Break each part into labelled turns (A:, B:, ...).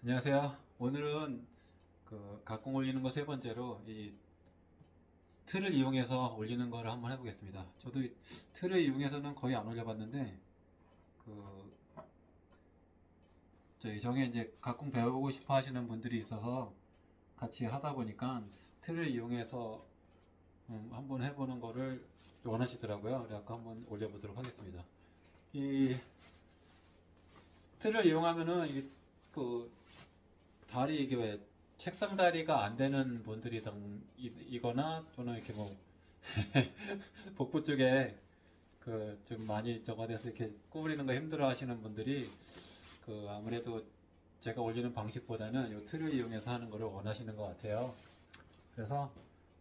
A: 안녕하세요. 오늘은 각공 올리는 거 세 번째로 이 틀을 이용해서 올리는 거를 한번 해보겠습니다. 저도 이 틀을 이용해서는 거의 안 올려봤는데 그 저희 정에 이제 각공 배우고 싶어 하시는 분들이 있어서 같이 하다 보니까 틀을 이용해서 한번 해보는 거를 원하시더라고요. 그래서 한번 올려보도록 하겠습니다. 이 틀을 이용하면은 그 다리 이게 왜 책상 다리가 안 되는 분들이거나 또는 이렇게 뭐 복부 쪽에 그 좀 많이 저거 돼서 이렇게 구부리는 거 힘들어 하시는 분들이 그 아무래도 제가 올리는 방식보다는 이 틀을 이용해서 하는 거를 원하시는 것 같아요. 그래서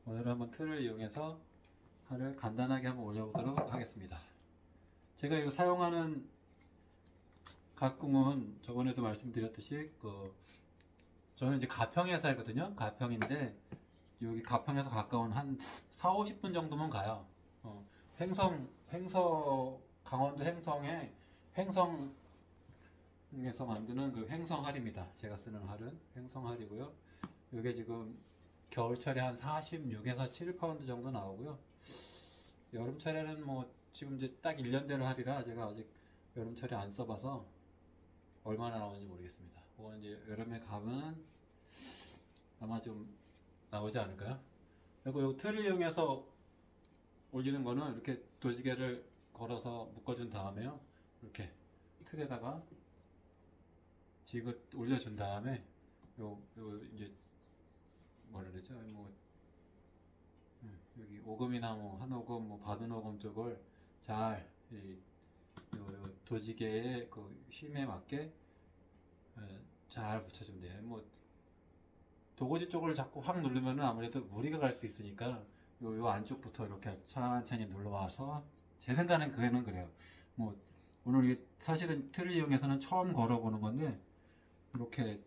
A: 오늘 한번 틀을 이용해서 하를 간단하게 한번 올려보도록 하겠습니다. 제가 이거 사용하는 각궁은 저번에도 말씀드렸듯이 저는 이제 가평에 살거든요. 가평인데 여기 가평에서 가까운 한 4, 50분 정도면 가요. 강원도 횡성에 횡성에서 만드는 그 횡성할입니다. 제가 쓰는 할은 횡성할이고요. 이게 지금 겨울철에 한 46에서 7파운드 정도 나오고요. 여름철에는 뭐 지금 이제 딱 1년 된 할이라 제가 아직 여름철에 안 써봐서 얼마나 나오는지 모르겠습니다. 그건 이제 여름에 가면 아마 좀 나오지 않을까요? 그리고 이 틀을 이용해서 올리는 거는 이렇게 도지개를 걸어서 묶어준 다음에요. 이렇게 틀에다가 지긋 올려준 다음에 이제 뭐라 그러죠? 여기 오금이나 뭐 한 오금, 뭐 받은 오금 쪽을 잘 요 도지개의 그 힘에 맞게 잘 붙여주면 돼요. 뭐 도거지 쪽을 자꾸 확 누르면은 아무래도 무리가 갈 수 있으니까 요 안쪽부터 이렇게 천천히 눌러와서 제 생각엔 그게는 그래요. 뭐 오늘 이게 사실은 틀을 이용해서는 처음 걸어보는 건데 이렇게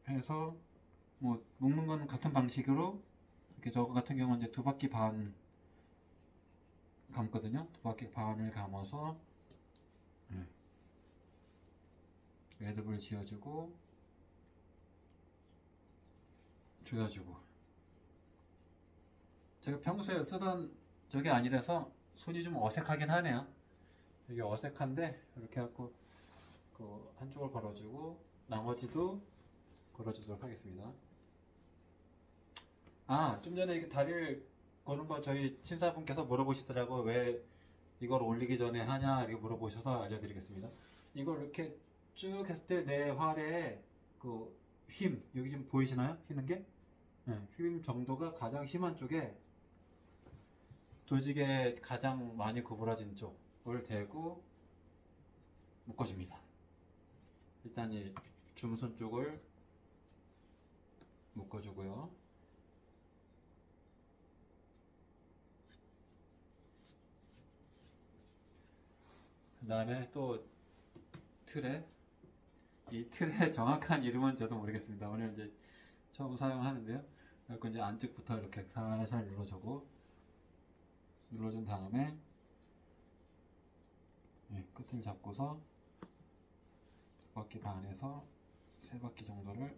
A: 해서 뭐 묶는 건 같은 방식으로 이렇게 저거 같은 경우는 이제 두 바퀴 반 감거든요. 두 바퀴 반을 감아서 매듭을 지어주고 조여주고. 제가 평소에 쓰던 저게 아니라서 손이 좀 어색하긴 하네요. 이게 어색한데 이렇게 해갖고 그 한쪽을 걸어주고 나머지도 걸어주도록 하겠습니다. 좀 전에 이게 다리를 거는 거 저희 신사분께서 물어보시더라고. 왜 이걸 올리기 전에 하냐 이렇게 물어보셔서 알려드리겠습니다. 이걸 이렇게 쭉 했을 때 내 활에 그 힘, 여기 지금 보이시나요? 휘는 게? 네, 힘 정도가 가장 심한 쪽에 조직에 가장 많이 구부러진 쪽을 대고 묶어줍니다. 일단 이 중선 쪽을 묶어주고요. 그 다음에 또 이 틀의 정확한 이름은 저도 모르겠습니다. 오늘 이제 처음 사용하는데요. 그래서 이제 안쪽부터 이렇게 살살 눌러준 다음에 끝을 잡고서 두 바퀴 반에서 세 바퀴 정도를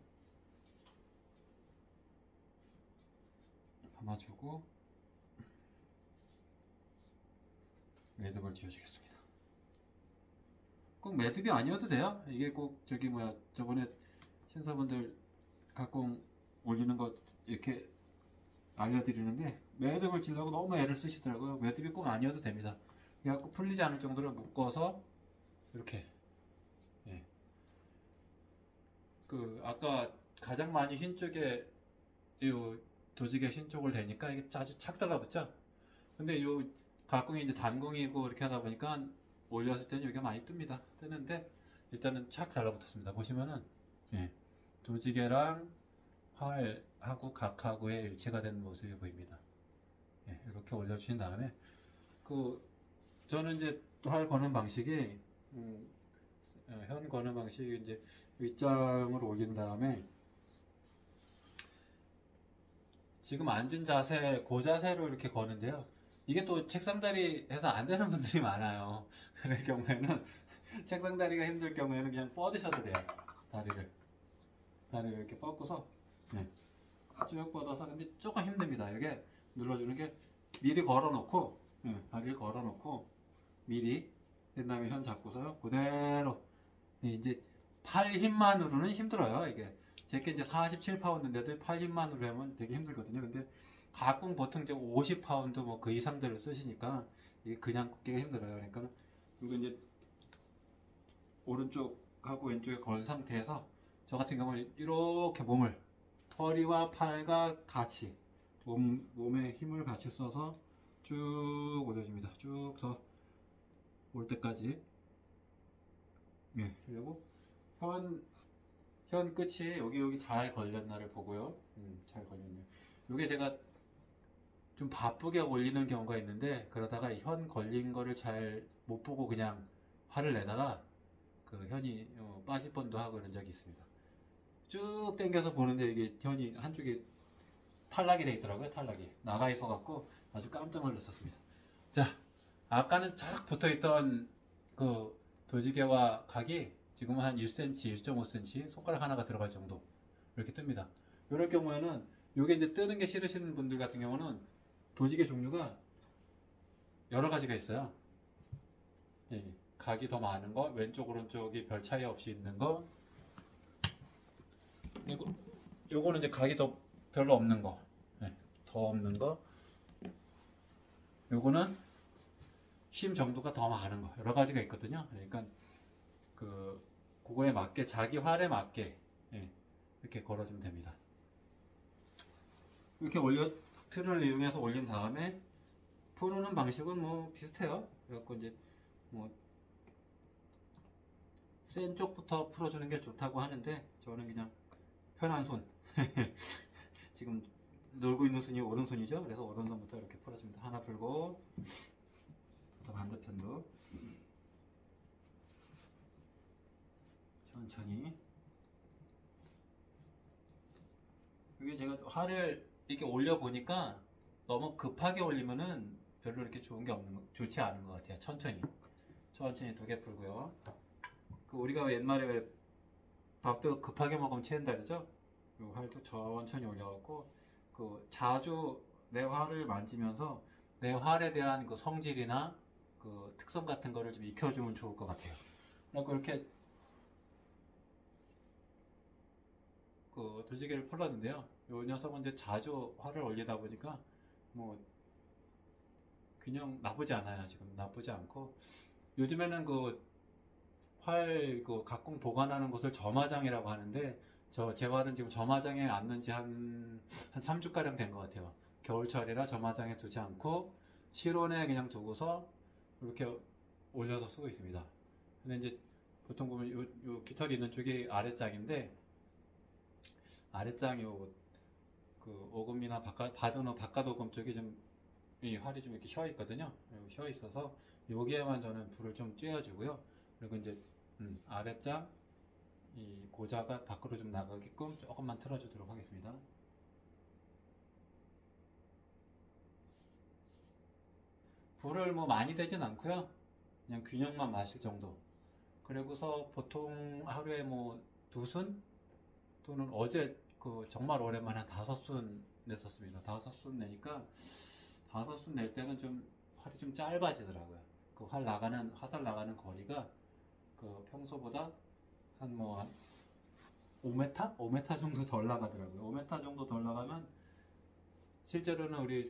A: 감아주고 매듭을 지어주겠습니다. 꼭 매듭이 아니어도 돼요. 이게 꼭 저번에 신사분들 각공 올리는 거 이렇게 알려드리는데 매듭을 지려고 너무 애를 쓰시더라고요. 매듭이 꼭 아니어도 됩니다. 그래갖고 풀리지 않을 정도로 묶어서 이렇게 아까 가장 많이 흰 쪽에 이 도지개 흰 쪽을 대니까 이게 아주 착 달라붙죠. 근데 이 각궁이 이제 단궁이고 이렇게 하다 보니까 올렸을 때는 여기가 많이 뜨는데 일단은 착 달라붙었습니다. 보시면은 도지개랑 활하고 각하고의 일체가 된 모습이 보입니다. 이렇게 올려주신 다음에 저는 이제 활 거는 방식이 현 거는 방식이 이제 윗장을 올린 다음에 지금 앉은 자세, 그 자세로 이렇게 거는데요. 이게 또 책상다리 해서 안 되는 분들이 많아요. 그럴 경우에는 책상다리가 힘들 경우에는 그냥 뻗으셔도 돼요. 다리를 이렇게 뻗고서 네. 쭉 뻗어서. 근데 조금 힘듭니다. 이게 눌러주는 게 미리 걸어놓고 다리를 걸어놓고 미리 그 다음에 현 잡고서요 그대로. 이제 팔 힘만으로는 힘들어요. 이게 제게 이제 47파운드인데도 팔 힘만으로 하면 되게 힘들거든요. 근데 가끔 보통 이제 50파운드 뭐 그 이상들을 쓰시니까 이게 그냥 걷기가 힘들어요. 그러니까 이거 이제 오른쪽하고 왼쪽에 걸 상태에서 저 같은 경우는 이렇게 몸을 허리와 팔과 같이 몸에 힘을 같이 써서 쭉 올려줍니다. 쭉 더 올 때까지. 그리고 현 끝이 여기 잘 걸렸나를 보고요. 잘 걸렸네요. 이게 제가 좀 바쁘게 올리는 경우가 있는데 그러다가 현 걸린 거를 잘 못 보고 그냥 화를 내다가 그 현이 빠질 뻔도 하고 이런 적이 있습니다. 쭉 당겨서 보는데 이게 현이 한쪽이 탈락이 돼 있더라고요. 탈락이 나가 있어 갖고 아주 깜짝 놀랐었습니다. 자, 아까는 쫙 붙어 있던 그 돌지개와 각이 지금은 한 1cm, 1.5cm 손가락 하나가 들어갈 정도 이렇게 뜹니다. 이럴 경우에는 이게 이제 뜨는 게 싫으시는 분들 같은 경우는 돌지개 종류가 여러 가지가 있어요. 각이 더 많은 거, 왼쪽 오른쪽이 별 차이 없이 있는 거, 그리고 요거는 이제 각이 더 별로 없는 거, 더 없는 거, 요거는 힘 정도가 더 많은 거, 여러 가지가 있거든요. 그러니까 그거에 맞게 자기 활에 맞게 이렇게 걸어주면 됩니다. 이렇게 틀을 이용해서 올린 다음에 푸르는 방식은 뭐 비슷해요. 그래갖고 이제 뭐 센 쪽부터 풀어주는 게 좋다고 하는데 저는 그냥 편한 손 지금 놀고 있는 손이 오른손이죠. 그래서 오른손부터 이렇게 풀어줍니다. 하나 풀고 또 반대편도 천천히. 이게 제가 활을 이렇게 올려 보니까 너무 급하게 올리면은 별로 이렇게 좋지 않은 것 같아요. 천천히 두 개 풀고요. 우리가 옛말에 왜 밥도 급하게 먹으면 체한다 그러죠? 활도 천천히 올려갖고 자주 내 활을 만지면서 내 활에 대한 그 성질이나 그 특성 같은 거를 좀 익혀주면 좋을 것 같아요. 그리고 이렇게 돌지개를 풀었는데요. 이 녀석은 이제 자주 활을 올리다 보니까 뭐 그냥 나쁘지 않아요. 지금 나쁘지 않고 요즘에는 각공 보관하는 곳을 점화장이라고 하는데 제 활은 지금 점화장에 앉는 지 한 3주가량 된 것 같아요. 겨울철이라 점화장에 두지 않고 실온에 그냥 두고서 이렇게 올려서 쓰고 있습니다. 근데 이제 보통 보면 요 깃털이 있는 쪽이 아랫장인데 아랫장 오금이나 바깥 오금 쪽이 좀 이 활이 좀 이렇게 휘어 있거든요. 휘어 있어서 여기에만 저는 불을 좀 쬐어주고요. 그리고 이제 아랫장 이 고자가 밖으로 좀 나가게끔 조금만 틀어주도록 하겠습니다. 불을 뭐 많이 대진 않고요. 그냥 균형만 마실 정도. 그리고서 보통 하루에 뭐 2순 또는 어제 정말 오랜만에 한 5순 냈었습니다. 5순 내니까 5순 낼 때는 좀 활이 좀 짧아지더라고요. 화살 나가는 거리가 평소보다 한 5m? 5m 정도 덜 나가더라고요. 5m 정도 덜 나가면 실제로는 우리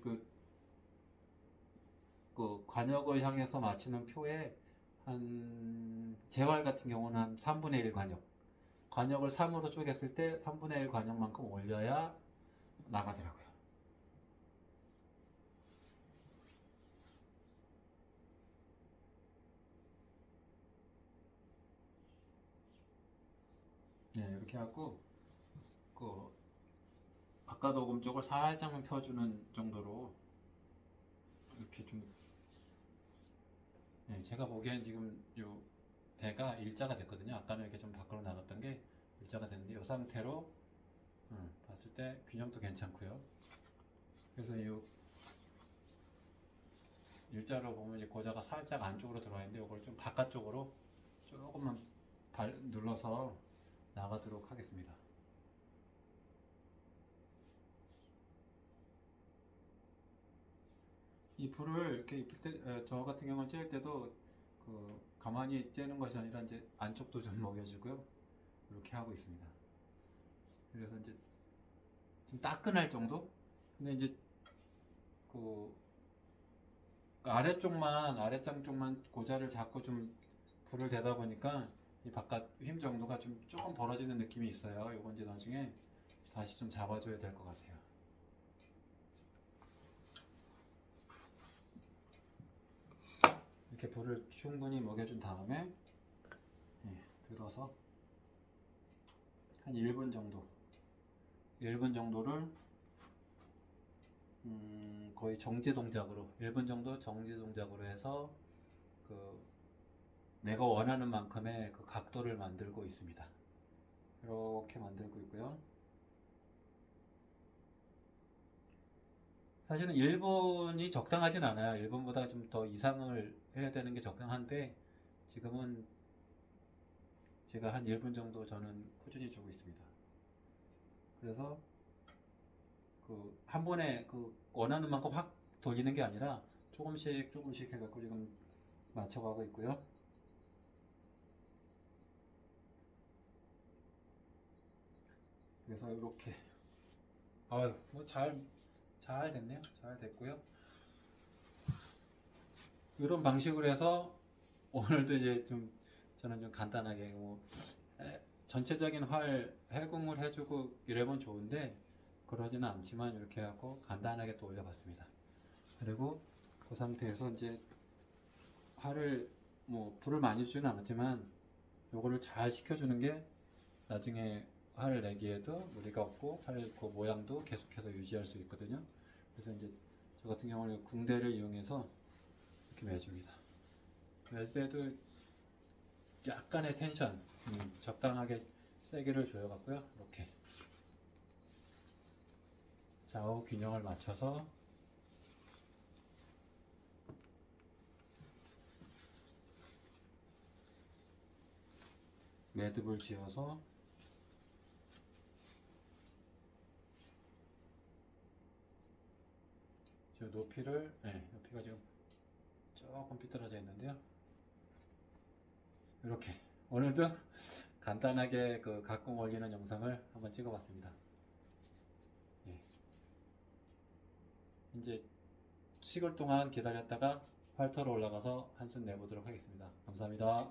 A: 관역을 향해서 맞추는 표에 제활 같은 경우는 한 3분의 1 관역을 3으로 쪼갰을 때 3분의 1 관역만큼 올려야 나가더라고요. 이렇게 해갖고 바깥 오금 쪽을 살짝만 펴주는 정도로 이렇게 좀 제가 보기엔 지금 요 대가 일자가 됐거든요. 아까는 이렇게 좀 밖으로 나갔던 게 일자가 됐는데 이 상태로 봤을 때 균형도 괜찮고요. 그래서 이 일자로 보면 이 고자가 살짝 안쪽으로 들어와 있는데 이걸 좀 바깥쪽으로 조금만 눌러서 나가도록 하겠습니다. 이 불을 이렇게 입힐 때, 저 같은 경우는 찌를 때도 가만히 찌는 것이 아니라 이제 안쪽도 좀 먹여주고요. 이렇게 하고 있습니다. 그래서 이제 좀 따끈할 정도? 근데 이제 그 아래장 쪽만 고자를 잡고 좀 불을 대다 보니까 이 바깥 힘 정도가 좀 조금 벌어지는 느낌이 있어요. 요건 이제 나중에 다시 좀 잡아줘야 될 것 같아요. 이렇게 불을 충분히 먹여준 다음에 들어서 한 1분 정도 1분 정도를 거의 정지 동작으로 1분 정도 정지 동작으로 해서 내가 원하는 만큼의 그 각도를 만들고 있습니다. 이렇게 만들고 있고요. 사실은 1분이 적당하진 않아요. 1분보다 좀 더 이상을 해야 되는 게 적당한데 지금은 제가 한 1분 정도 저는 꾸준히 주고 있습니다. 그래서 한 번에 원하는 만큼 확 돌리는 게 아니라 조금씩 해갖고 지금 맞춰가고 있고요. 그래서 이렇게 뭐 잘 됐네요. 잘 됐고요. 이런 방식으로 해서 오늘도 이제 저는 좀 간단하게 전체적인 해궁을 해주고 이러면 좋은데 그러지는 않지만 이렇게 하고 간단하게 또 올려봤습니다. 그리고 그 상태에서 이제 불을 많이 주지는 않았지만 요거를 잘 식혀주는 게 나중에 활을 내기에도 무리가 없고 그 모양도 계속해서 유지할 수 있거든요. 그래서 이제 저 같은 경우는 궁대를 이용해서 이렇게 매줍니다. 매 때도 약간의 텐션, 적당하게 세기를 줘갖고요. 이렇게 좌우 균형을 맞춰서 매듭을 지어서 저 높이가 지금 조금 삐뚤어져 있는데요. 이렇게 오늘도 간단하게 각궁 올리는 영상을 한번 찍어봤습니다. 이제 식을 동안 기다렸다가 활터로 올라가서 한숨 내보도록 하겠습니다. 감사합니다.